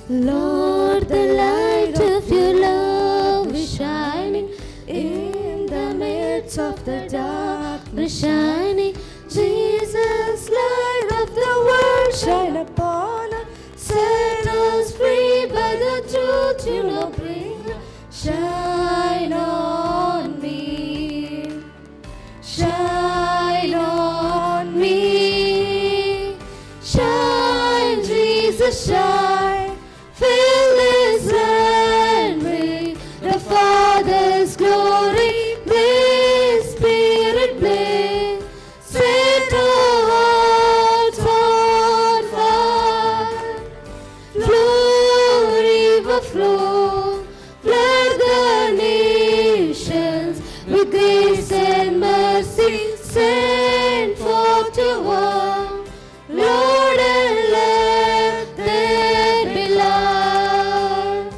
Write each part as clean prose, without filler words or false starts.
Lord, the light of your love is shining in the midst of the darkness shining. Jesus, light of the world, shine upon us. Set us free by the truth you know bring. Shine on me. Shine on me. Shine, Jesus, shine. Fill this land with the Father's glory. Blaze, Spirit, blaze. Set our hearts on fire. Flow, river, flow. Flood the nations with grace and mercy. Send forth your word, Lord, and let there be light.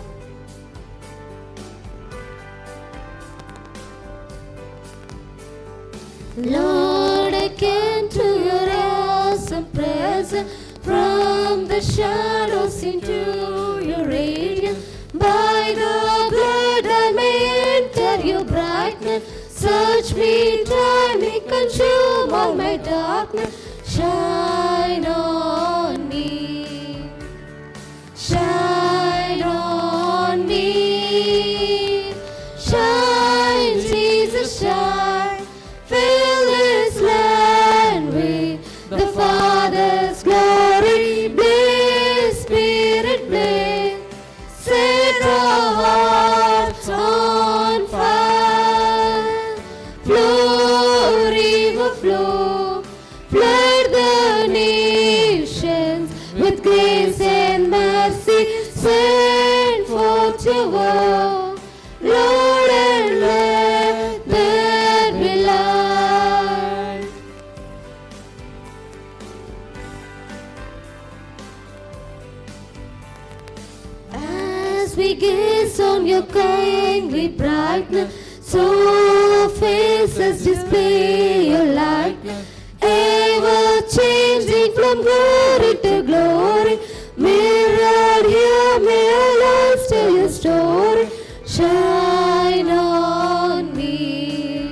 Lord, I came to your awesome presence. From the shadows into your radiance. By the blood I may enter your brightness. Search me, try me, consume all my darkness. Shine on me. Shine on me. Shine, Jesus, shine. Fill this land with the Father's glory. Blaze, Spirit, blaze. Set our hearts on fire. Flow, river, flow. Flood the nations with grace and mercy. Send forth your word, Lord, and let there be light. As we gaze on your kindly brightness, so faces display your likeness. Ever changing from glory to glory, mirrored here, may our lives tell your story. Shine on me.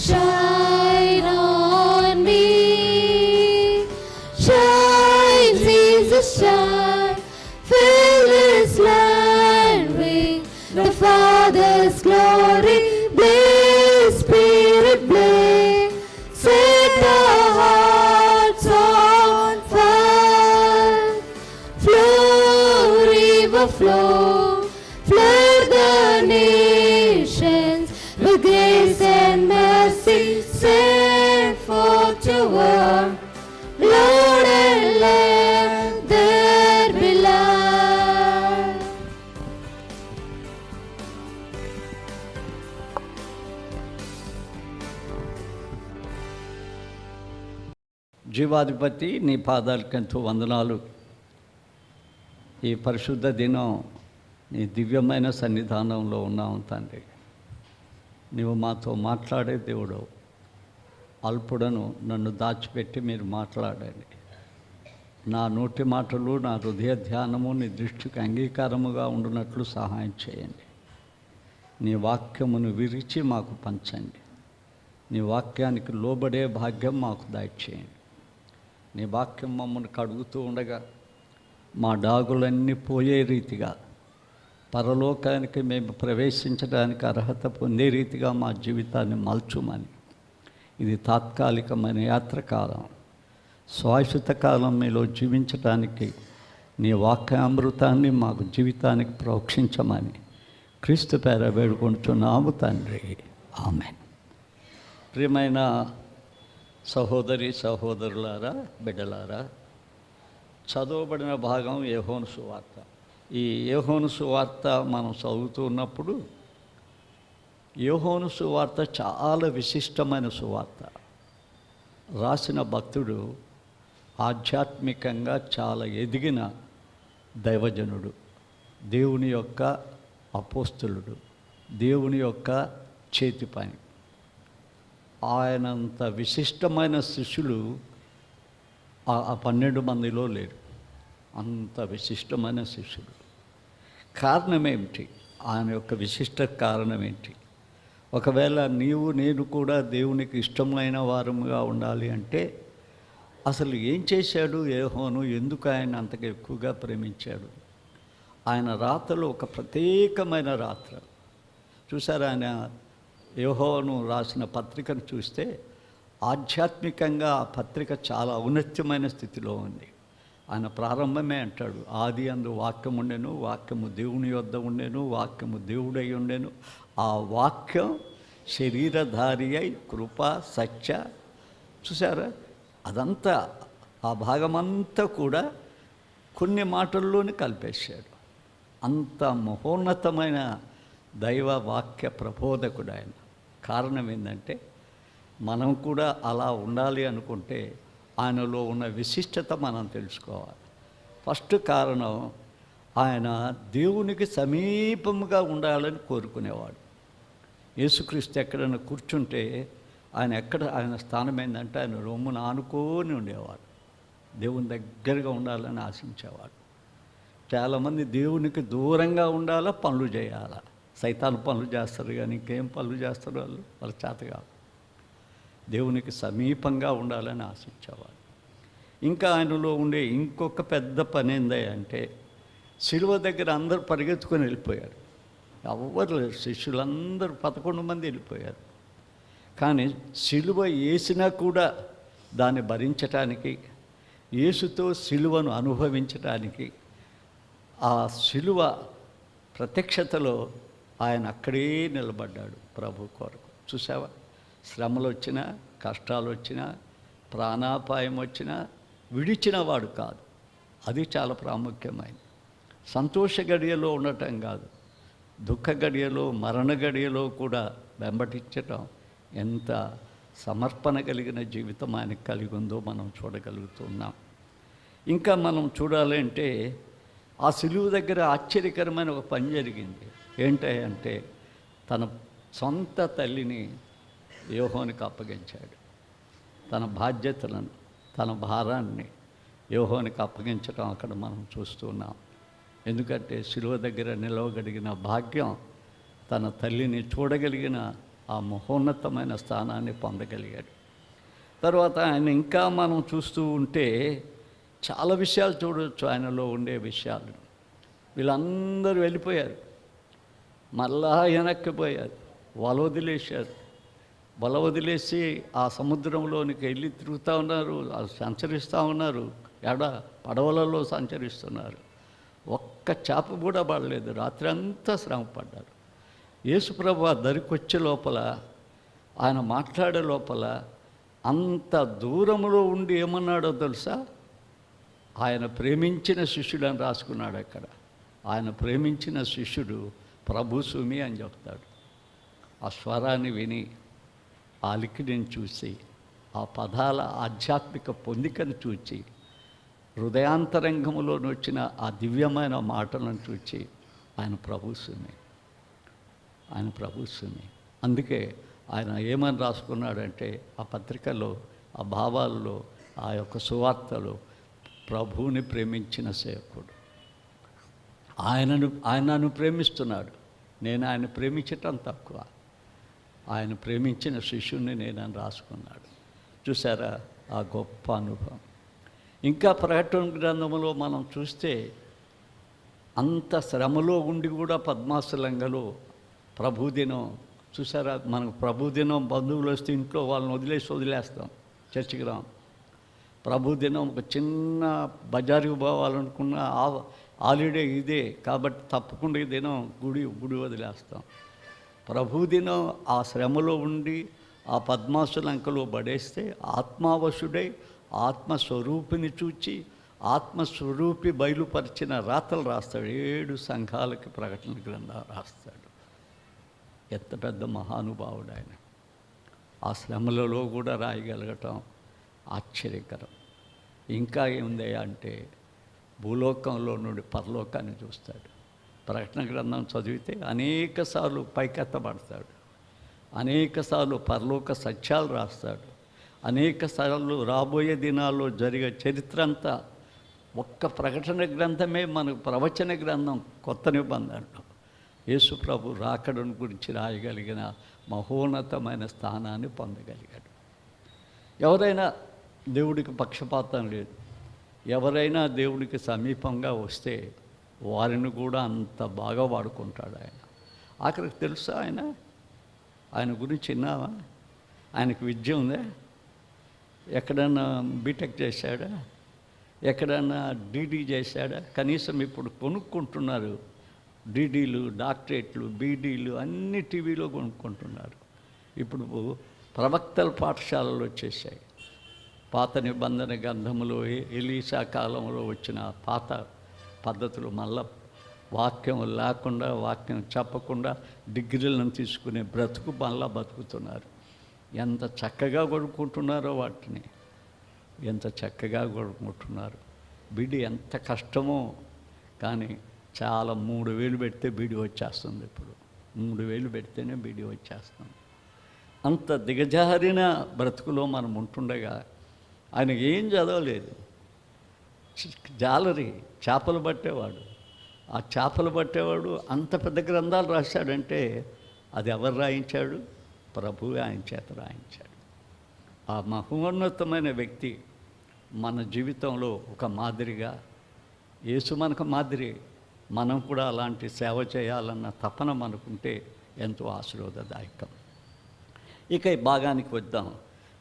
Shine on me. Shine, Jesus, shine. Fill this land with the Father's glory. Blaze, Spirit, blaze. Set our hearts on fire. Flow, river, flow. Flood the nations with grace and mercy. Send forth your word, Lord, and let there be light. జీవాధిపతి నీ పాదాలకెంతో వందనాలు. ఈ పరిశుద్ధ దినం నీ దివ్యమైన సన్నిధానంలో ఉన్నావు తండ్రి. నీవు మాతో మాట్లాడే దేవుడు. అల్పుడను నన్ను దాచిపెట్టి మీరు మాట్లాడండి. నా నోటి మాటలు నా హృదయ ధ్యానము నీ దృష్టికి అంగీకారముగా ఉండునట్లు సహాయం చేయండి. నీ వాక్యమును విరిచి మాకు పంచండి. నీ వాక్యానికి లోబడే భాగ్యం మాకు దయచేయండి. నీ వాక్యం మమ్మల్ని కడుగుతూ ఉండగా మా డాగులన్నీ పోయే రీతిగా, పరలోకానికి మేము ప్రవేశించడానికి అర్హత పొందే రీతిగా మా జీవితాన్ని మలుచుమని. ఇది తాత్కాలికమైన యాత్రకాలం. శాశ్వత కాలం మీలో జీవించడానికి నీ వాక్యామృతాన్ని మాకు జీవితానికి ప్రోక్షించమని క్రీస్తు పేర వేడుకొంటున్నాము తండ్రి. ఆమేన్. ప్రియమైన సహోదరి సహోదరులారా, బిడ్డలారా, చదవబడిన భాగం యోహాను సువార్త. ఈ యోహాను సువార్త మనం చదువుతూ ఉన్నప్పుడు యోహాను సువార్త చాలా విశిష్టమైన సువార్త. రాసిన భక్తుడు ఆధ్యాత్మికంగా చాలా ఎదిగిన దైవజనుడు, దేవుని యొక్క అపోస్తలుడు, దేవుని యొక్క చేతి పని. ఆయనంత విశిష్టమైన శిష్యులు ఆ 12 మందిలో లేరు. అంత విశిష్టమైన శిష్యుడు. కారణం ఏమిటి? ఆయన యొక్క విశిష్ట కారణం ఏంటి? ఒకవేళ నీవు నేను కూడా దేవునికి ఇష్టమైన వారముగా ఉండాలి అంటే అసలు ఏం చేశాడు యోహాను? ఎందుకు ఆయన అంతగా ఎక్కువగా ప్రేమించాడు? ఆయన రాతలో ఒక ప్రత్యేకమైన రాత్ర చూసారు. ఆయన యోహాను రాసిన పత్రికను చూస్తే ఆధ్యాత్మికంగా ఆ పత్రిక చాలా ఔన్నత్యమైన స్థితిలో ఉంది. ఆయన ప్రారంభమే అంటాడు, ఆది అందు వాక్యం ఉండెను, వాక్యము దేవుని యొద్ద ఉండెను, వాక్యము దేవుడై ఉండెను, ఆ వాక్యం శరీరధారి అయి కృప సత్య. చూసారా, అదంతా ఆ భాగమంతా కూడా కొన్ని మాటల్లోనే కలిపేశాడు. అంత మహోన్నతమైన దైవ వాక్య ప్రబోధకుడు ఆయన. కారణం ఏంటంటే మనం కూడా అలా ఉండాలి అనుకుంటే ఆయనలో ఉన్న విశిష్టత మనం తెలుసుకోవాలి. ఫస్ట్ కారణం, ఆయన దేవునికి సమీపముగా ఉండాలని కోరుకునేవాడు. యేసుక్రీస్తు ఎక్కడైనా కూర్చుంటే ఆయన స్థానం ఏంటంటే ఆయన రొమ్మున ఆనుకొని ఉండేవాడు. దేవుని దగ్గరగా ఉండాలని ఆశించేవాడు. చాలామంది దేవునికి దూరంగా ఉండాలా, పనులు చేయాలా. సైతాన్ పనులు చేస్తారు కానీ ఇంకేం పనులు చేస్తారు వాళ్ళ చేత కాదు. దేవునికి సమీపంగా ఉండాలని ఆశించేవాడు. ఇంకా ఆయనలో ఉండే ఇంకొక పెద్ద పని ఏందంటే శిలువ దగ్గర అందరూ పరిగెత్తుకొని వెళ్ళిపోయారు. ఎవరు లేరు, శిష్యులందరూ 11 మంది వెళ్ళిపోయారు. కానీ శిలువ వేసినా కూడా దాన్ని భరించటానికి, యేసుతో శిలువను అనుభవించటానికి, ఆ శిలువ ప్రత్యక్షతలో ఆయన అక్కడే నిలబడ్డాడు ప్రభు కొరకు. చూసావా, శ్రమలు వచ్చినా, కష్టాలు వచ్చినా, ప్రాణాపాయం వచ్చినా విడిచిన వాడు కాదు. అది చాలా ప్రాముఖ్యమైనది. సంతోష గడియలో ఉండటం కాదు, దుఃఖ గడియలో, మరణ గడియలో కూడా వెంబడించటం ఎంత సమర్పణ కలిగిన జీవితం ఆయనకు కలిగి ఉందో మనం చూడగలుగుతున్నాం. ఇంకా మనం చూడాలంటే ఆ సిలువ దగ్గర ఆశ్చర్యకరమైన ఒక పని జరిగింది. ఏంటంటే తన సొంత తల్లిని యోహానుకి అప్పగించాడు. తన బాధ్యతలను, తన భారాన్ని యోహానుకి అప్పగించడం అక్కడ మనం చూస్తున్నాం. ఎందుకంటే సిలువ దగ్గర నిలవగలిగిన భాగ్యం, తన తల్లిని చూడగలిగిన ఆ మహోన్నతమైన స్థానాన్ని పొందగలిగాడు. తర్వాత ఆయన ఇంకా మనం చూస్తూ ఉంటే చాలా విషయాలు చూడవచ్చు ఆయనలో ఉండే విషయాలు. వీళ్ళందరూ వెళ్ళిపోయారు, మళ్ళా వెనక్కిపోయారు, వల వదిలేసి ఆ సముద్రంలోనికి వెళ్ళి తిరుగుతూ ఉన్నారు, సంచరిస్తూ ఉన్నారు, పడవలలో సంచరిస్తున్నారు. ఒక్క చేప కూడా పడలేదు. రాత్రి అంతా శ్రమ పడ్డారు. యేసుప్రభు ఆ దరికొచ్చే లోపల, ఆయన మాట్లాడే లోపల అంత దూరంలో ఉండి ఏమన్నాడో తెలుసా? ఆయన ప్రేమించిన శిష్యుడు అని రాసుకున్నాడు అక్కడ. ఆయన ప్రేమించిన శిష్యుడు ప్రభు సుమి అని చెప్తాడు. ఆ స్వరాన్ని విని, ఆ లిఖిడిని చూసి, ఆ పదాల ఆధ్యాత్మిక పొందికను చూచి, హృదయాంతరంగంలో వచ్చిన ఆ దివ్యమైన మాటలను చూచి ఆయన ప్రభు సుమి. అందుకే ఆయన ఏమని రాసుకున్నాడంటే ఆ పత్రికలో, ఆ భావాల్లో, ఆ యొక్క సువార్తలో, ప్రభువుని ప్రేమించిన సేవకుడు. ఆయనను ప్రేమిస్తున్నాడు. నేను ఆయన ప్రేమించటం తక్కువ, ఆయన ప్రేమించిన శిష్యుణ్ణి నేనని రాసుకున్నాడు. చూసారా ఆ గొప్ప అనుభవం. ఇంకా ప్రకటన గ్రంథంలో మనం చూస్తే అంత శ్రమలో ఉండి కూడా పద్మాసలంగలో ప్రభుదినం చూసారా. మనకు ప్రభుదినం బంధువులు వస్తే ఇంట్లో వాళ్ళని వదిలేస్తాం, చర్చికి రాం. ప్రభుదినం ఒక చిన్న బజారుకు పోవాలనుకున్న హాలిడే ఇదే కాబట్టి తప్పకుండా ఈ దినం గుడి వదిలేస్తాం. ప్రభుదినం ఆ శ్రమలో ఉండి ఆ పద్మాసలంకలో పడేస్తే ఆత్మావశుడై ఆత్మస్వరూపిని చూచి ఆత్మస్వరూపి బయలుపరిచిన రాతలు రాస్తాడు. 7 సంఘాలకి ప్రకటన గ్రంథం రాస్తాడు. ఎంత పెద్ద మహానుభావుడు ఆయన. ఆ శ్రమలలో కూడా రాయగలగటం ఆశ్చర్యకరం. ఇంకా ఏముంది అంటే భూలోకంలో నుండి పరలోకాన్ని చూస్తాడు. ప్రకటన గ్రంథం చదివితే అనేకసార్లు పైకెత్తబడతాడు, అనేకసార్లు పరలోక సత్యాలు రాస్తాడు, అనేకసార్లు రాబోయే దినాల్లో జరిగే చరిత్ర అంతా ఒక్క ప్రకటన గ్రంథమే మనకు ప్రవచన గ్రంథం కొత్త నిబంధనలో యేసు ప్రభు రాకడను గురించి రాయగలిగిన మహోన్నతమైన స్థానాన్ని పొందగలిగాడు. ఎవరైనా దేవుడికి పక్షపాతం లేదు, ఎవరైనా దేవుడికి సమీపంగా వస్తే వారిని కూడా అంత బాగా వాడుకుంటాడు ఆయన. ఆఖరికి తెలుసా ఆయన గురించి విన్నావా? ఆయనకు విద్య ఉందా? ఎక్కడన్నా బీటెక్ చేశాడా? ఎక్కడన్నా డీడీ చేశాడా? కనీసం ఇప్పుడు కొనుక్కుంటున్నారు డీడీలు, డాక్టరేట్లు, బీడీలు అన్ని టీవీలో కొనుక్కుంటున్నారు. ఇప్పుడు ప్రవక్తల పాఠశాలలు వచ్చేసాయి. పాత నిబంధన గ్రంథములో ఎలీషా కాలంలో వచ్చిన పాత పద్ధతులు మళ్ళా వాక్యం లేకుండా, వాక్యం చెప్పకుండా డిగ్రీలను తీసుకునే బ్రతుకు మళ్ళా బతుకుతున్నారు. ఎంత చక్కగా కొనుక్కుంటున్నారో వాటిని, ఎంత చక్కగా కొనుక్కుంటున్నారు. బీడీ ఎంత కష్టమో, కానీ చాలా 3,000 పెడితే బీడీ వచ్చేస్తుంది. ఇప్పుడు 3,000 పెడితేనే బీడీ వచ్చేస్తుంది. అంత దిగజారిన బ్రతుకులో మనం ఉంటుండగా ఆయన ఏం చదవలేదు. జాలరి చేపలు పట్టేవాడు. ఆ చేపలు పట్టేవాడు అంత పెద్ద గ్రంథాలు రాశాడంటే అది ఎవరు రాయించాడు? ప్రభువు ఆయన చేత రాయించాడు. ఆ మహోన్నతమైన వ్యక్తి మన జీవితంలో ఒక మాదిరిగా, యేసు మనకు మాదిరి, మనం కూడా అలాంటి సేవ చేయాలన్న తపన మనకుంటే ఎంతో ఆశీర్వాదదాయకం. ఇక ఈ భాగానికి వద్దాం.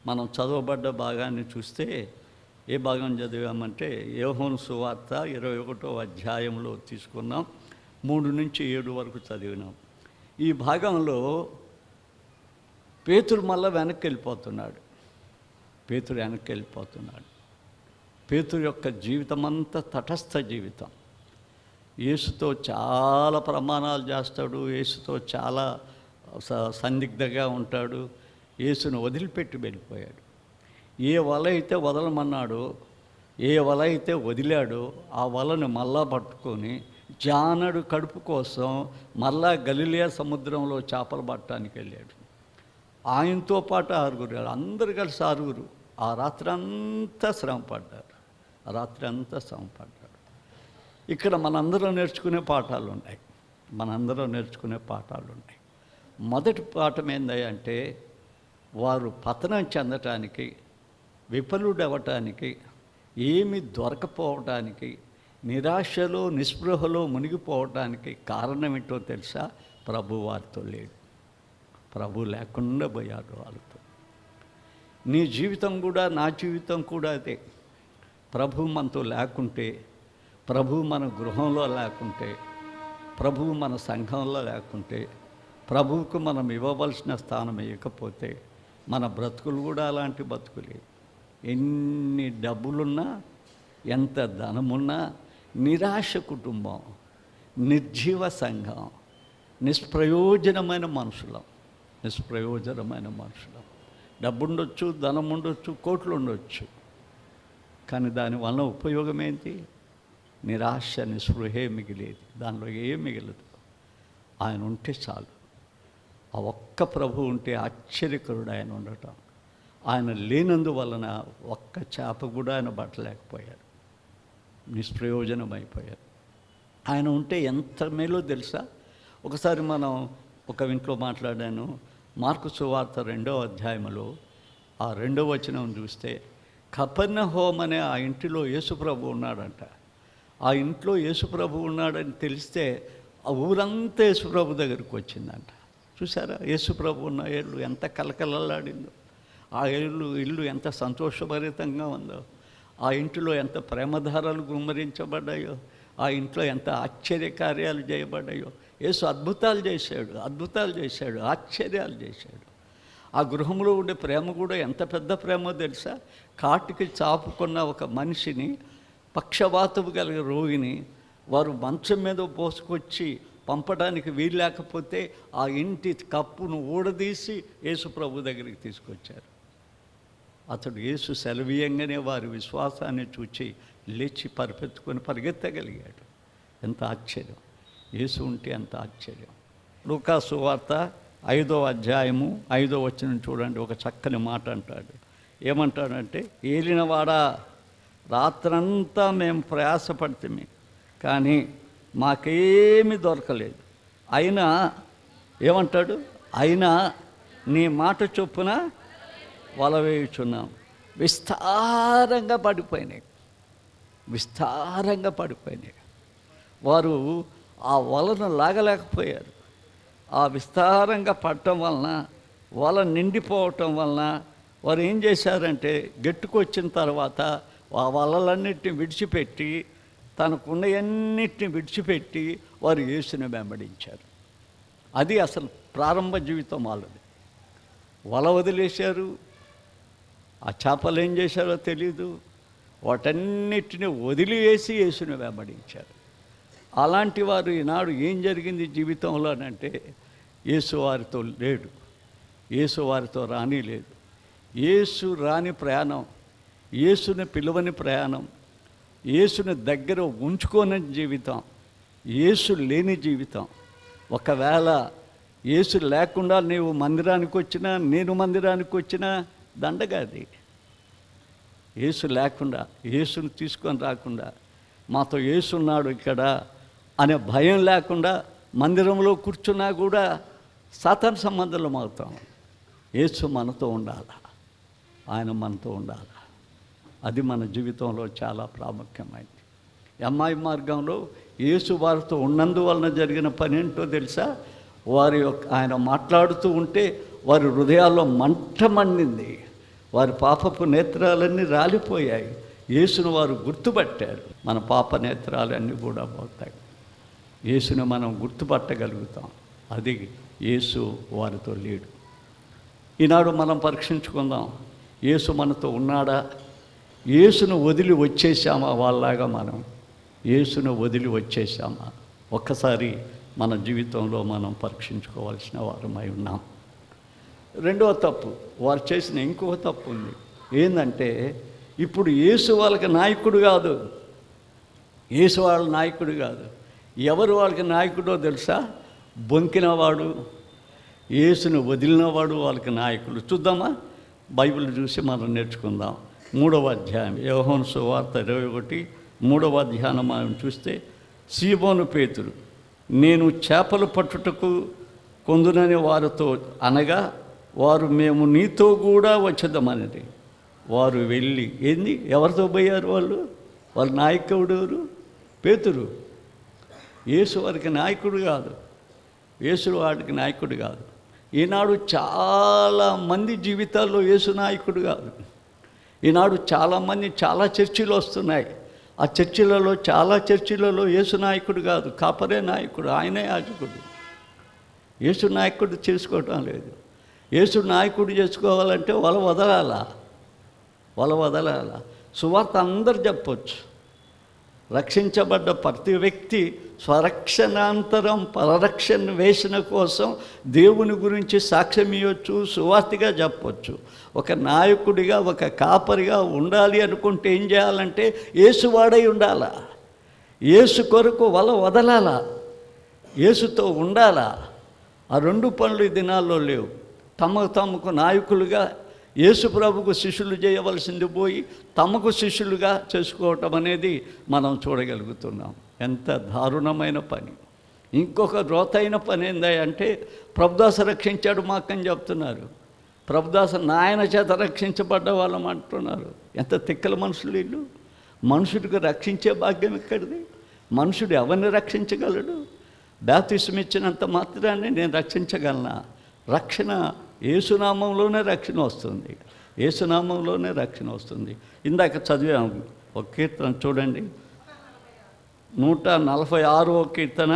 మనం చదవబడ్డ భాగాన్ని చూస్తే ఏ భాగం చదివామంటే యోహాను సువార్త 21వ అధ్యాయంలో తీసుకున్నాం. 3 నుంచి 7 వరకు చదివినాం. ఈ భాగంలో పేతురు మళ్ళీ వెనక్కి వెళ్ళిపోతున్నాడు. పేతురు యొక్క జీవితం అంతా తటస్థ జీవితం. యేసుతో చాలా ప్రమాణాలు చేస్తాడు, యేసుతో చాలా సందిగ్ధంగా ఉంటాడు. యేసును వదిలిపెట్టి వెళ్ళిపోయాడు. ఏ వల అయితే వదలమన్నాడో, ఏ వల అయితే వదిలాడో ఆ వలను మళ్ళా పట్టుకొని జానడు కడుపు కోసం మళ్ళా గలిలయ సముద్రంలో చేపలు పట్టడానికి వెళ్ళాడు. ఆయనతో పాటు 6, అందరు కలిసి 6 ఆ రాత్రి అంతా శ్రమ పడ్డారు. ఇక్కడ మనందరం నేర్చుకునే పాఠాలు ఉన్నాయి. మొదటి పాఠం ఏంటంటే వారు పతనం చెందటానికి, విఫలుడవటానికి, ఏమి దొరకపోవటానికి, నిరాశలో నిస్పృహలో మునిగిపోవటానికి కారణం ఏంటో తెలుసా? ప్రభు వారితో లేడు. ప్రభు లేకుండా పోయాడు వాళ్ళతో. నీ జీవితం కూడా, నా జీవితం కూడా అదే. ప్రభు మనతో లేకుంటే, ప్రభు మన గృహంలో లేకుంటే, ప్రభువు మన సంఘంలో లేకుంటే, ప్రభువుకు మనం ఇవ్వవలసిన స్థానం ఇవ్వకపోతే మన బ్రతుకులు కూడా అలాంటి బతుకులే. ఎన్ని డబ్బులున్నా, ఎంత ధనమున్నా, నిరాశ కుటుంబం, నిర్జీవ సంఘం, నిష్ప్రయోజనమైన మనుషులం. డబ్బు ఉండొచ్చు, ధనం ఉండొచ్చు, కోట్లు ఉండొచ్చు, కానీ దానివల్ల ఉపయోగం ఏంటి? నిరాశ, నిస్పృహే మిగిలేది. దానిలో ఏం మిగలదు. ఆయన ఉంటే చాలు. ఆ ఒక్క ప్రభు ఉంటే ఆశ్చర్యకరుడు ఆయన ఉండటం. ఆయన లేనందువలన ఒక్క చేప కూడా ఆయన పట్టలేకపోయాడు, నిష్ప్రయోజనం అయిపోయారు. ఆయన ఉంటే ఎంత మేలో తెలుసా? ఒకసారి మనం ఒక ఇంట్లో మాట్లాడాను. మార్కు సువార్త 2వ అధ్యాయంలో ఆ 2వ వచనం చూస్తే, కపెర్నహూము అనే ఆ ఇంటిలో యేసుప్రభు ఉన్నాడంట. ఆ ఇంట్లో యేసుప్రభు ఉన్నాడని తెలిస్తే ఆ ఊరంతా యేసుప్రభు దగ్గరికి వచ్చిందంట. చూసారా? యేసుప్రభు ఉన్న ఇల్లు ఎంత కలకలలాడిందో, ఆ ఇల్లు ఎంత సంతోషభరితంగా ఉందో, ఆ ఇంటిలో ఎంత ప్రేమధారలు గుమ్మరించబడ్డాయో, ఆ ఇంట్లో ఎంత ఆశ్చర్యకార్యాలు చేయబడ్డాయో. యేసు అద్భుతాలు చేశాడు, ఆశ్చర్యాలు చేశాడు. ఆ గృహంలో ఉండే ప్రేమ కూడా ఎంత పెద్ద ప్రేమో తెలుసా? కాటికి చాపుకున్న ఒక మనిషిని, పక్షవాతము కలిగిన రోగిని వారు మంచం మీద పోసుకొచ్చి పంపడానికి వీలు లేకపోతే ఆ ఇంటి కప్పును ఊడదీసి యేసు ప్రభు దగ్గరికి తీసుకొచ్చారు. అతడు యేసు సెలవీయంగానే వారి విశ్వాసాన్ని చూచి లేచి పరిపెత్తుకొని పరిగెత్తగలిగాడు. ఎంత ఆశ్చర్యం! యేసు ఉంటే ఎంత ఆశ్చర్యం. లూకా సువార్త 5వ అధ్యాయము 5వ వచనం చూడండి. ఒక చక్కని మాట అంటాడు. ఏమంటాడంటే, ఏలినవాడా రాత్రంతా మేము ప్రయాసపడితే కానీ మాకేమీ దొరకలేదు. అయినా ఏమంటాడు, అయినా నీ మాట చొప్పున వల వేయుచున్నాం. విస్తారంగా పడిపోయినాయి. వారు ఆ వలను లాగలేకపోయారు. ఆ విస్తారంగా పడటం వలన, వల నిండిపోవటం వలన వారు ఏం చేశారంటే, గట్టుకొచ్చిన తర్వాత ఆ వలలన్నిటిని విడిచిపెట్టి, తనకున్నవన్నిటిని విడిచిపెట్టి వారు యేసుని వెంబడించారు. అది అసలు ప్రారంభ జీవితం వాళ్ళది. వల వదిలేశారు. ఆ చేపలు ఏం చేశారో తెలీదు. వాటన్నిటిని వదిలివేసి యేసుని వెంబడించారు. అలాంటి వారు ఈనాడు ఏం జరిగింది జీవితంలో అంటే, యేసు వారితో లేడు, యేసు వారితో రాని లేదు. యేసు రాని ప్రయాణం, యేసుని పిలువని ప్రయాణం, యేసుని దగ్గర ఉంచుకోని జీవితం, యేసు లేని జీవితం. ఒకవేళ యేసు లేకుండా నీవు మందిరానికి వచ్చినా, నేను మందిరానికి వచ్చినా దండగాది. యేసు లేకుండా, యేసుని తీసుకొని రాకుండా, మాతో యేసు ఉన్నాడు ఇక్కడ అనే భయం లేకుండా మందిరంలో కూర్చున్నా కూడా సాతాను సంబంధం అవుతాం. యేసు మనతో ఉండాలి, ఆయన మనతో ఉండాలి. అది మన జీవితంలో చాలా ప్రాముఖ్యమైనది. అమ్మాయి మార్గంలో యేసు వారితో ఉన్నందువలన జరిగిన పని ఏంటో తెలుసా? ఆయన మాట్లాడుతూ ఉంటే వారి హృదయాల్లో మంట మండింది. వారి పాపపు నేత్రాలన్నీ రాలిపోయాయి. యేసును వారు గుర్తుపట్టారు. మన పాప నేత్రాలన్నీ కూడా పోతాయి. యేసును మనం గుర్తుపట్టగలుగుతాం. అది యేసు వారితో లేడు. ఈనాడు మనం పరీక్షించుకుందాం, యేసు మనతో ఉన్నాడా? యేసును వదిలి వచ్చేసామా? వాళ్ళలాగా మనం యేసును వదిలి వచ్చేసామా? ఒక్కసారి మన జీవితంలో మనం పరీక్షించుకోవాల్సిన వారమై ఉన్నాం. రెండవ తప్పు, వారు చేసిన ఇంకొక తప్పు ఉంది. ఏంటంటే, ఇప్పుడు యేసు వాళ్ళకి నాయకుడు కాదు. యేసు వాళ్ళ నాయకుడు కాదు. ఎవరు వాళ్ళకి నాయకుడో తెలుసా? బొంకినవాడు, యేసును వదిలినవాడు వాళ్ళకి నాయకుడు. చూద్దామా? బైబిల్ చూసి మనం నేర్చుకుందాం. 3వ అధ్యాయం, యోహాను సువార్త 21, 3వ అధ్యాయం మనం చూస్తే, సీమోను పేతురు, నేను చేపలు పట్టుటకు కొందునని వారితో అనగా, వారు మేము నీతో కూడా వచ్చేద్దామనేది. వారు వెళ్ళి ఎవరితో పోయారు? వాళ్ళ నాయకుడు ఎవరు? పేతురు. యేసు వారికి నాయకుడు కాదు, యేసు వాడికి నాయకుడు కాదు. ఈనాడు చాలామంది జీవితాల్లో యేసు నాయకుడు కాదు. ఈనాడు చాలామంది చాలా చర్చిలు వస్తున్నాయి. ఆ చాలా చర్చిలలో యేసు నాయకుడు కాదు, కాపరే నాయకుడు, ఆయనే యాజకుడు. యేసు నాయకుడు చేసుకోవటం లేదు. యేసు నాయకుడు చేసుకోవాలంటే వల వదలాల. సువార్త అందరు చెప్పొచ్చు. రక్షించబడ్డ ప్రతి వ్యక్తి స్వరక్షణాంతరం పరరక్షణ వేషణ కోసం దేవుని గురించి సాక్ష్యం ఇవ్వచ్చు, సువార్తిగా చెప్పొచ్చు. ఒక నాయకుడిగా, ఒక కాపరిగా ఉండాలి అనుకుంటే ఏం చేయాలంటే యేసువాడై ఉండాలా, యేసు కొరకు వల వదలాలా, యేసుతో ఉండాలా. ఆ రెండు పనులు ఈ దినాల్లో లేవు. తమకు నాయకులుగా యేసు ప్రభుకు శిష్యులు చేయవలసింది పోయి తమకు శిష్యులుగా చేసుకోవటం అనేది మనం చూడగలుగుతున్నాం. ఎంత దారుణమైన పని. ఇంకొక రోతైన పని ఏందంటే, ప్రభుదాస రక్షించాడు మాకని చెప్తున్నారు. ప్రభుదాస నాయన చేత రక్షించబడ్డ వాళ్ళం అంటున్నారు. ఎంత తిక్కల మనుషులు వీళ్ళు. మనుషుడికి రక్షించే భాగ్యం ఎక్కడిది? మనుషుడు ఎవరిని రక్షించగలడు? బాప్తిసం ఇచ్చినంత మాత్రాన్ని నేను రక్షించగలనా? రక్షణ యేసునామంలోనే రక్షణ వస్తుంది. యేసునామంలోనే రక్షణ వస్తుంది. ఇందాక చదివాము ఒక కీర్తన చూడండి, 146వ కీర్తన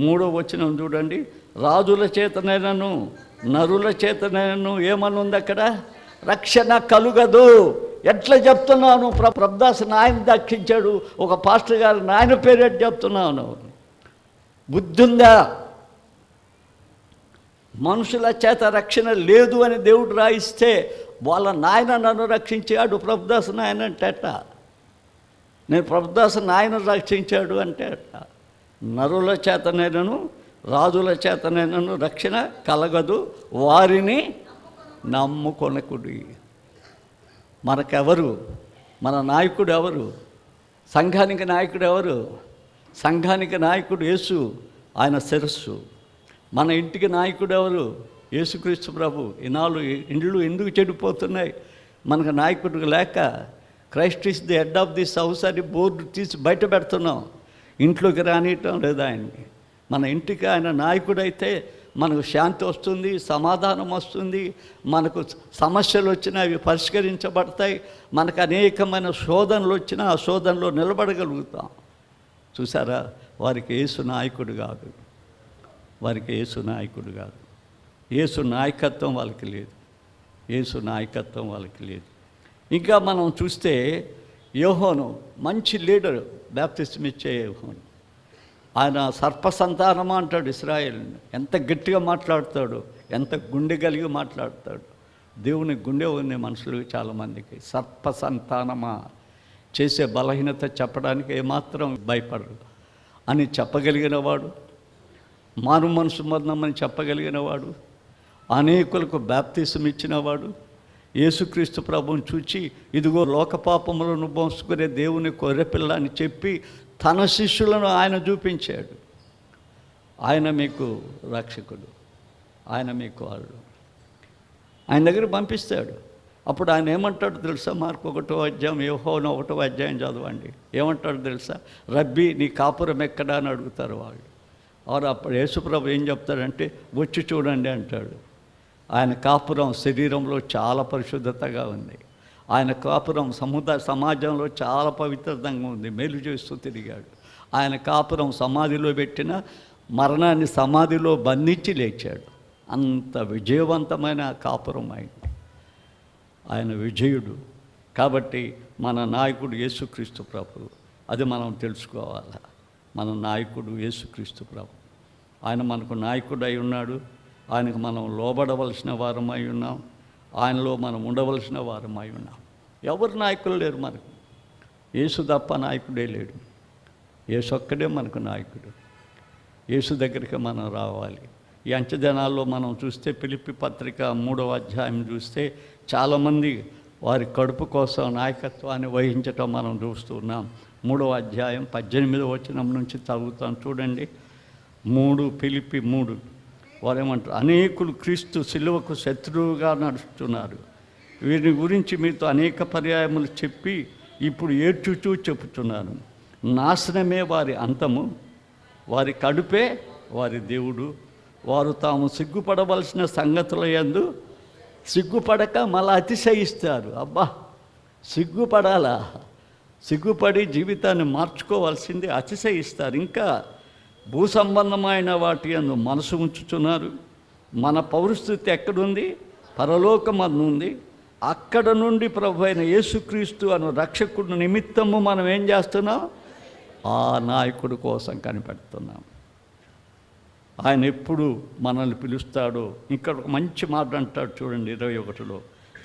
3వ వచనం చూడండి. రాజుల చేతనైనను నరుల చేతనైనను ఏమనుంది అక్కడ? రక్షణ కలుగదు. ఎట్లా చెప్తున్నాను? ప్రభుదాస్ నాయన దక్షించాడు, ఒక పాస్టర్ గారు నాయన పేరేట్ చెప్తున్నాను. బుద్ధి ఉందా? మనుషుల చేత రక్షణ లేదు అని దేవుడు రాయిస్తే వాళ్ళ నాయన నన్ను రక్షించాడు ప్రభుదాస్ నాయన అంటే అట్ట. నేను ప్రభుదాస్ నాయన రక్షించాడు అంటే అట్ట. నరుల చేతనైనను రాజుల చేతనైనను రక్షణ కలగదు, వారిని నమ్ముకొనకుడి. మనకెవరు? మన నాయకుడు ఎవరు? సంఘానికి నాయకుడు ఎవరు? సంఘానికి నాయకుడు యేసు, ఆయన శిరస్సు. మన ఇంటికి నాయకుడు ఎవరు? యేసుక్రీస్తు ప్రభు. ఈనాళ్ళు ఇండ్లు ఎందుకు చెడిపోతున్నాయి? మనకు నాయకుడు లేక Christ is the head of this house అని బోర్డు తీసి బయట పెడుతున్నాం. ఇంట్లోకి రానియటం లేదు ఆయన్ని. మన ఇంటికి ఆయన నాయకుడైతే మనకు శాంతి వస్తుంది, సమాధానం వస్తుంది, మనకు సమస్యలు వచ్చినా అవి పరిష్కరించబడతాయి, మనకు అనేకమైన శోధనలు వచ్చినా ఆ శోధనలో నిలబడగలుగుతాం. చూసారా, వారికి యేసు నాయకుడు కాదు, వారికి యేసు నాయకుడు కాదు. యేసు నాయకత్వం వాళ్ళకి లేదు, యేసు నాయకత్వం వాళ్ళకి లేదు. ఇంకా మనం చూస్తే యోహోను మంచి లీడరు, బాప్తిస్మం ఇచ్చే యోహోను. ఆయన సర్పసంతానమా అంటాడు ఇశ్రాయేలుని. ఎంత గట్టిగా మాట్లాడతాడు, ఎంత గుండె కలిగి మాట్లాడతాడు. దేవుని గుండె ఉంది మనుషులు చాలామందికి. సర్పసంతానమా, చేసే బలహీనత చెప్పడానికి ఏమాత్రం భయపడరు అని చెప్పగలిగిన వాడు, మారు మనసు మరణమని చెప్పగలిగిన వాడు, అనేకులకు బాప్తిస్మం ఇచ్చినవాడు, యేసుక్రీస్తు ప్రభువుని చూచి ఇదిగో లోక పాపములను మోసుకునే దేవుని గొర్రెపిల్ల అని చెప్పి తన శిష్యులను ఆయన చూపించాడు. ఆయన మీకు రక్షకుడు, ఆయన మీకు వాళ్ళు, ఆయన దగ్గర పంపిస్తాడు. అప్పుడు ఆయన ఏమంటాడు తెలుసా? మార్కు 1వ అధ్యాయం, యోహోను 1వ అధ్యాయం చదవండి. ఏమంటాడు తెలుసా? రబ్బీ నీ కాపురం ఎక్కడా అని అడుగుతారు వాళ్ళు. వారు అప్పుడు యేసుప్రభు ఏం చెప్తాడంటే వచ్చి చూడండి అంటాడు. ఆయన కాపురం శరీరంలో చాలా పరిశుద్ధతగా ఉంది. ఆయన కాపురం సమాజంలో చాలా పవిత్రంగా ఉంది, మేలు చేస్తూ తిరిగాడు. ఆయన కాపురం సమాధిలో పెట్టిన మరణాన్ని సమాధిలో బంధించి లేచాడు. అంత విజయవంతమైన కాపురం అయింది. ఆయన విజయుడు. కాబట్టి మన నాయకుడు యేసుక్రీస్తు ప్రభు, అది మనం తెలుసుకోవాలి. మన నాయకుడు యేసుక్రీస్తు ప్రభు. ఆయన మనకు నాయకుడు అయి ఉన్నాడు. ఆయనకు మనం లోబడవలసిన వారమై ఉన్నాం. ఆయనలో మనం ఉండవలసిన వారమై ఉన్నాం. ఎవరు నాయకులు లేరు మనకు, యేసు తప్ప నాయకుడే లేడు. యేసు ఒక్కడే మనకు నాయకుడు. యేసు దగ్గరికి మనం రావాలి. ఈ అంచెదినాల్లో మనం చూస్తే ఫిలిప్పీ పత్రిక 3వ అధ్యాయం చూస్తే చాలామంది వారి కడుపు కోసం నాయకత్వాన్ని వహించటం మనం చూస్తున్నాం. 3వ అధ్యాయం 18వ వచనం నుంచి చదువుతాం చూడండి. ఫిలిప్పీ 3 వారేమంటారు? అనేకులు క్రీస్తు శిలువకు శత్రువుగా నడుస్తున్నారు. వీరి గురించి మీతో అనేక పర్యాయములు చెప్పి ఇప్పుడు ఏడ్చుచూ చెప్పుచున్నాను. నాశనమే వారి అంతము, వారి కడుపే వారి దేవుడు. వారు తాము సిగ్గుపడవలసిన సంగతుల యందు సిగ్గుపడక మళ్ళా అతిశయిస్తారు. అబ్బా, సిగ్గుపడాలా? సిగ్గుపడి జీవితాన్ని మార్చుకోవాల్సింది అతిశయిస్తారు. ఇంకా భూ సంబంధమైన వాటి యందు మనసు ఉంచుతున్నారు. మన పౌరస్థితి ఎక్కడుంది? పరలోకమందు ఉంది. అక్కడ నుండి ప్రభు అయిన యేసుక్రీస్తు అను రక్షకుడు నిమిత్తము మనం ఏం చేస్తున్నాం? ఆ నాయకుడి కోసం కనిపెడుతున్నాం. ఆయన ఎప్పుడు మనల్ని పిలుస్తాడో. ఇక్కడ ఒక మంచి మాట అంటాడు చూడండి 21లో,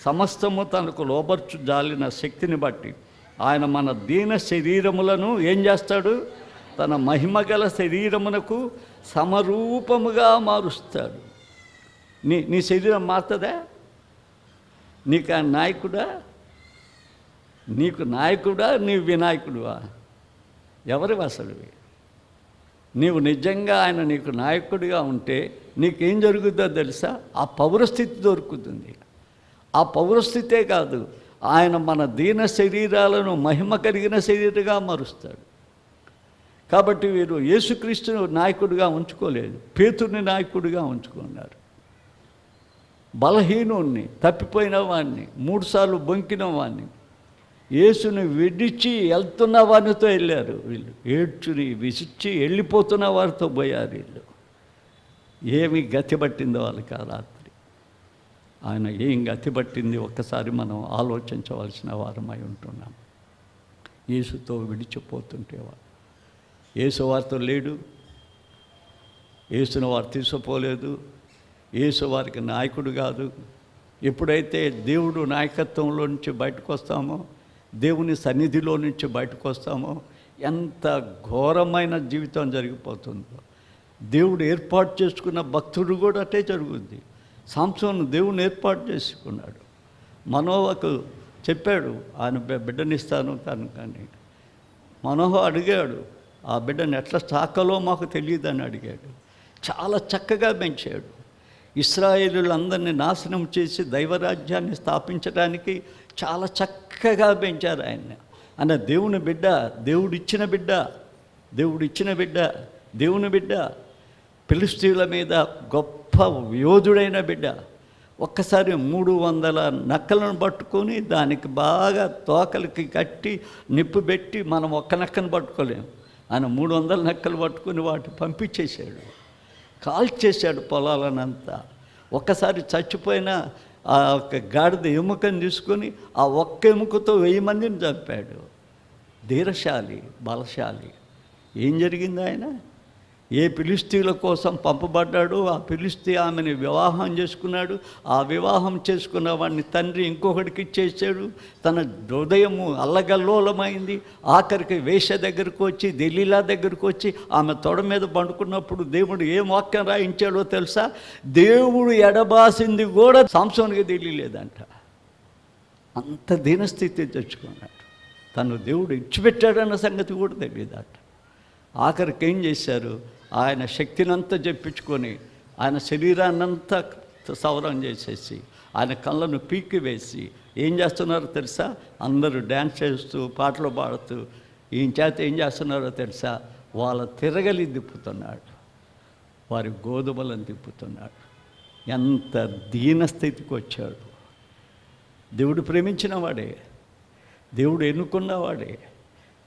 సమస్తము తనకు లోబర్చు జాలిన శక్తిని బట్టి ఆయన మన దీన శరీరములను ఏం చేస్తాడు? తన మహిమగల శరీరమునకు సమరూపముగా మారుస్తాడు. నీ శరీరం మారుతుందా? నీకు ఆ నాయకుడా? నీకు నాయకుడా? నీ వినాయకుడువా? ఎవరివి అసలువి? నీవు నిజంగా ఆయన నీకు నాయకుడిగా ఉంటే నీకేం జరుగుతుందో తెలుసా? ఆ పౌరస్థితి దొరుకుతుంది. ఆ పౌరస్థితే కాదు, ఆయన మన దీన శరీరాలను మహిమ కలిగిన శరీరంగా మారుస్తాడు. కాబట్టి వీరు యేసుక్రీస్తును నాయకుడిగా ఉంచుకోలేదు, పేతుర్ని నాయకుడిగా ఉంచుకున్నారు. బలహీనుణ్ణి, తప్పిపోయిన వాడిని, 3 సార్లు బొంకిన వాడిని, యేసుని విడిచి వెళ్తున్న వారితో వెళ్ళారు వీళ్ళు. ఏడ్చుని విసిచి వెళ్ళిపోతున్న వారితో పోయారు వీళ్ళు. ఏమి గతి పట్టిందో వాళ్ళకి ఆ రాత్రి. ఆయన ఏం గతి పట్టింది ఒక్కసారి మనం ఆలోచించవలసిన వారమై ఉంటున్నాం. యేసుతో విడిచిపోతుంటే యేసు వారితో లేడు, యేసును వారు తీసుకుపోలేదు, యేసు వారికి నాయకుడు కాదు. ఎప్పుడైతే దేవుడు నాయకత్వంలో నుంచి బయటకు వస్తామో, దేవుని సన్నిధిలో నుంచి బయటకు వస్తామో, ఎంత ఘోరమైన జీవితం జరిగిపోతుందో. దేవుడు ఏర్పాటు చేసుకున్న భక్తుడు కూడా అటే జరుగుద్ది. సంసోను దేవుని ఏర్పాటు చేసుకున్నాడు. మనోవకు చెప్పాడు, ఆయన బిడ్డనిస్తాను తను. కానీ మనోహ అడిగాడు, ఆ బిడ్డను ఎట్లా సాకాలో మాకు తెలియదని అడిగాడు. చాలా చక్కగా పెంచాడు. ఇశ్రాయేలులందరినీ నాశనం చేసి దైవరాజ్యాన్ని స్థాపించడానికి చాలా చక్కగా పెంచారు ఆయన్ని. అన్న దేవుని బిడ్డ, దేవుడిచ్చిన బిడ్డ, దేవుడిచ్చిన బిడ్డ, దేవుని బిడ్డ, ఫిలిష్తీయుల మీద గొప్ప యోధుడైన బిడ్డ. ఒక్కసారి 300 నక్కలను పట్టుకొని దానికి బాగా తోకలకి కట్టి నిప్పు పెట్టి మనం ఒక్క నక్కను పట్టుకోలేము. ఆయన 300 నక్కలు పట్టుకొని వాటి పంపించేశాడు, కాల్చేశాడు పొలాలనంతా. ఒక్కసారి చచ్చిపోయిన ఆ ఒక్క గాడిద ఎముకను తీసుకొని ఆ ఒక్క ఎముకతో 1000 మందిని చంపాడు. ధీరశాలి, బలశాలి. ఏం జరిగింది? ఆయన ఏ ఫిలిష్తీయుల కోసం పంపబడ్డాడు, ఆ ఫిలిష్తీ ఆమెని వివాహం చేసుకున్నాడు. ఆ వివాహం చేసుకున్న వాడిని తండ్రి ఇంకొకటికి ఇచ్చేసాడు. తన హృదయము అల్లగల్లోలమైంది. ఆఖరికి వేష దగ్గరకు వచ్చి, దెలీలా దగ్గరకు వచ్చి ఆమె తొడ మీద పండుకున్నప్పుడు దేవుడు ఏం వాక్యం రాయించాడో తెలుసా? దేవుడు ఎడబాసింది కూడా సంసోనుకి తెలియలేదంట. అంత దీనస్థితి తెచ్చుకున్నాడు. తను దేవుడు ఇచ్చిపెట్టాడన్న సంగతి కూడా తెలియదట. ఆఖరికి ఏం చేశారు? ఆయన శక్తినంతా చెప్పించుకొని ఆయన శరీరాన్నంతా సవరం చేసేసి ఆయన కళ్ళను పీకి వేసి ఏం చేస్తున్నారో తెలుసా? అందరూ డ్యాన్స్ చేస్తూ పాటలు పాడుతూ ఈయన చేత ఏం చేస్తున్నారో తెలుసా? వాళ్ళ తిరగలి తిప్పుతున్నాడు, వారి గోధుమలను తిప్పుతున్నాడు. ఎంత దీనస్థితికి వచ్చాడు. దేవుడు ప్రేమించిన వాడే, దేవుడు ఎన్నుకున్నవాడే,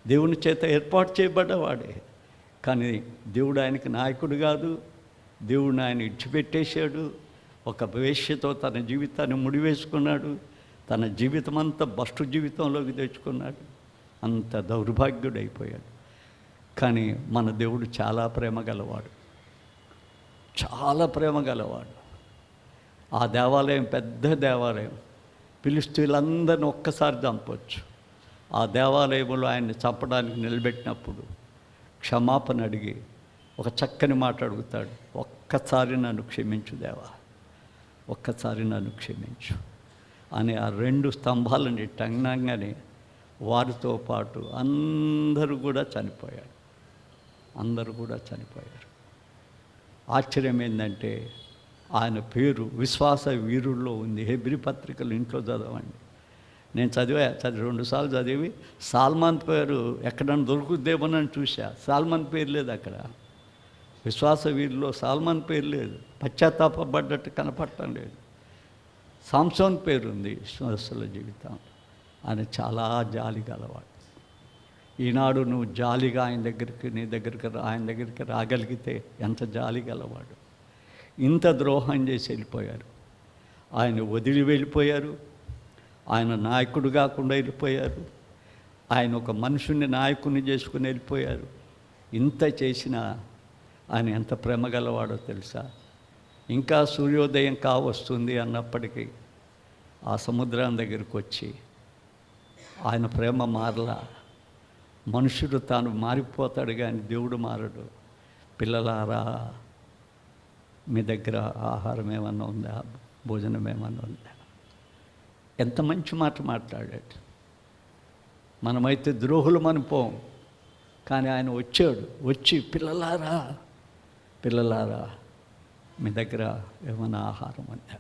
దేవుని చేత ఏర్పాటు చేయబడ్డవాడే. కానీ దేవుడు ఆయనకి నాయకుడు కాదు. దేవుడిని ఆయన ఇడిచిపెట్టేశాడు. ఒక వేశ్యతో తన జీవితాన్ని ముడివేసుకున్నాడు. తన జీవితం అంతా భ్రష్టు జీవితంలోకి తెచ్చుకున్నాడు. అంత దౌర్భాగ్యుడైపోయాడు. కానీ మన దేవుడు చాలా ప్రేమ గలవాడు, చాలా ప్రేమ గలవాడు. ఆ దేవాలయం పెద్ద దేవాలయం. ఫిలిష్తీయులందరినీ ఒక్కసారి చంపొచ్చు. ఆ దేవాలయంలో ఆయన్ని చంపడానికి నిలబెట్టినప్పుడు క్షమాపణ అడిగి ఒక చక్కని మాట అడుగుతాడు, ఒక్కసారి నన్ను క్షమించు దేవా, ఒక్కసారి నన్ను క్షమించు అని. ఆ 2 స్తంభాలని టంగంగానే వారితో పాటు అందరూ కూడా చనిపోయారు. అందరూ కూడా చనిపోయారు. ఆశ్చర్యం ఏంటంటే ఆయన పేరు విశ్వాస వీరుల్లో ఉంది. హెబ్రీ పత్రికలు ఇంట్లో చదవండి. నేను చదివా 2 సార్లు చదివి సాల్మాన్ పేరు ఎక్కడన్నా దొరుకుద్దేమోనని చూసా. సాల్మాన్ పేరు లేదు అక్కడ. విశ్వాస వీరిలో సాల్మాన్ పేరు లేదు. పశ్చాత్తాపడ్డట్టు కనపడటం లేదు. సాంసోన్ పేరు ఉంది విశ్వాసుల జీవితం. ఆయన చాలా జాలి గలవాడు. ఈనాడు నువ్వు జాలిగా ఆయన దగ్గరికి రాగలిగితే ఎంత జాలి గలవాడు. ఇంత ద్రోహం చేసి వెళ్ళిపోయారు. ఆయన వదిలి వెళ్ళిపోయారు. ఆయన నాయకుడు కాకుండా వెళ్ళిపోయారు. ఆయన ఒక మనుషుని నాయకుని చేసుకుని వెళ్ళిపోయారు. ఇంత చేసినా ఆయన ఎంత ప్రేమ గలవాడో తెలుసా? ఇంకా సూర్యోదయం కావస్తుంది అన్నప్పటికీ ఆ సముద్రం దగ్గరికి వచ్చి ఆయన ప్రేమ మారలా. మనుషుడు తాను మారిపోతాడు కానీ దేవుడు మారడు. పిల్లలారా, మీ దగ్గర ఆహారం ఏమన్నా ఉందా? భోజనం ఏమన్నా ఉందా? ఎంత మంచి మాట మాట్లాడాడు. మనమైతే ద్రోహులు మనిపోం, కానీ ఆయన వచ్చాడు. వచ్చి పిల్లలారా మీ దగ్గర ఏమైనా ఆహారం ఉందా?